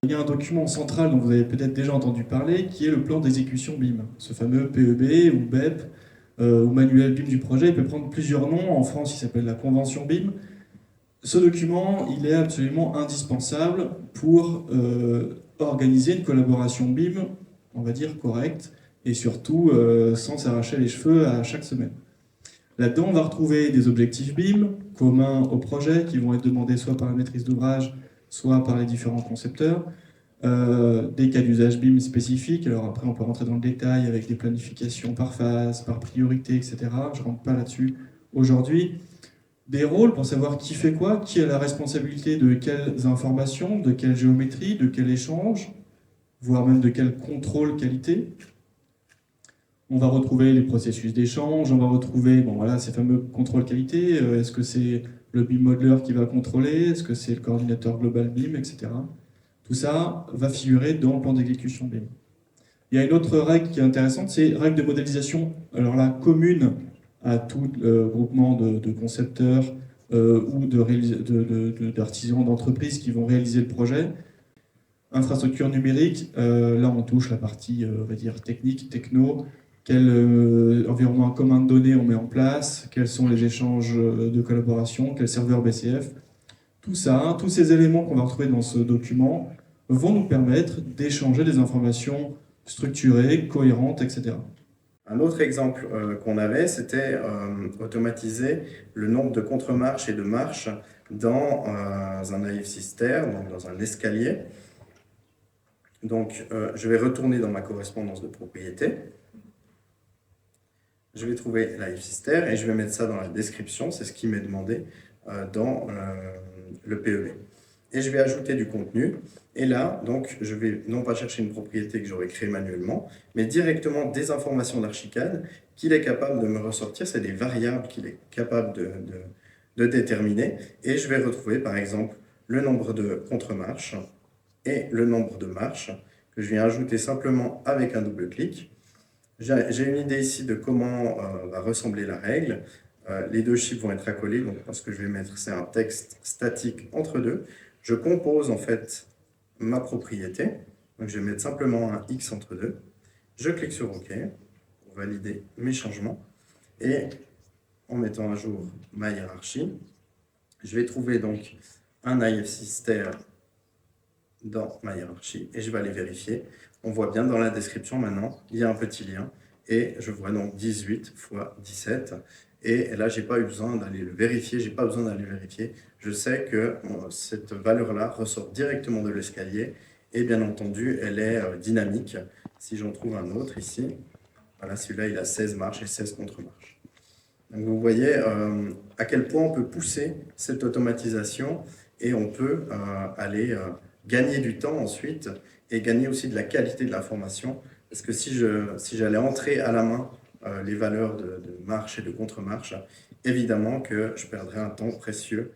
Il y a un document central dont vous avez peut-être déjà entendu parler, qui est le plan d'exécution BIM. Ce fameux PEB ou BEP, ou manuel BIM du projet, il peut prendre plusieurs noms. En France, il s'appelle la convention BIM. Ce document, il est absolument indispensable pour organiser une collaboration BIM, on va dire, correcte, et surtout sans s'arracher les cheveux à chaque semaine. Là-dedans, on va retrouver des objectifs BIM communs au projet qui vont être demandés soit par la maîtrise d'ouvrage, soit par les différents concepteurs, des cas d'usage BIM spécifiques. Alors après, on peut rentrer dans le détail avec des planifications par phase, par priorité, etc. Je ne rentre pas là-dessus aujourd'hui. Des rôles pour savoir qui fait quoi, qui a la responsabilité de quelles informations, de quelle géométrie, de quel échange, voire même de quel contrôle qualité. On va retrouver les processus d'échange, on va retrouver bon, voilà, ces fameux contrôles qualité. Est-ce que c'est le BIM modeler qui va contrôler? Est-ce que c'est le coordinateur global BIM, etc. Tout ça va figurer dans le plan d'exécution BIM. Il y a une autre règle qui est intéressante, c'est règle de modélisation, alors là, commune à tout groupement de concepteurs ou d'artisans d'entreprises qui vont réaliser le projet. Infrastructure numérique, là on touche la partie, on va dire, technique, techno, quel environnement commun de données on met en place, quels sont les échanges de collaboration, quel serveur BCF. Tout ça, tous ces éléments qu'on va retrouver dans ce document vont nous permettre d'échanger des informations structurées, cohérentes, etc. Un autre exemple qu'on avait, c'était automatiser le nombre de contre-marches et de marches dans un AF-Sister, donc dans un escalier. Donc, je vais retourner dans ma correspondance de propriété. Je vais trouver l'AF-Sister et je vais mettre ça dans la description, c'est ce qui m'est demandé dans le PEB. Et je vais ajouter du contenu. Et là, donc, je vais non pas chercher une propriété que j'aurais créée manuellement, mais directement des informations d'Archicad qu'il est capable de me ressortir. C'est des variables qu'il est capable de déterminer. Et je vais retrouver, par exemple, le nombre de contre-marches et le nombre de marches que je viens ajouter simplement avec un double-clic. J'ai une idée ici de comment va ressembler la règle. Les deux chiffres vont être accolés, donc ce que je vais mettre, c'est un texte statique entre deux. Je compose en fait ma propriété, donc je vais mettre simplement un X entre deux. Je clique sur OK pour valider mes changements. Et en mettant à jour ma hiérarchie, je vais trouver donc un AF-Sister dans ma hiérarchie et je vais aller vérifier. On voit bien dans la description maintenant, il y a un petit lien et je vois donc 18 fois 17. Et là, je n'ai pas eu besoin d'aller le vérifier, j'ai pas besoin d'aller vérifier. Je sais que cette valeur-là ressort directement de l'escalier et bien entendu, elle est dynamique. Si j'en trouve un autre ici, voilà, celui-là, il a 16 marches et 16 contre-marches. Donc vous voyez à quel point on peut pousser cette automatisation et on peut aller gagner du temps ensuite et gagner aussi de la qualité de l'information. Parce que si j'allais entrer à la main les valeurs de marche et de contre-marche, évidemment que je perdrais un temps précieux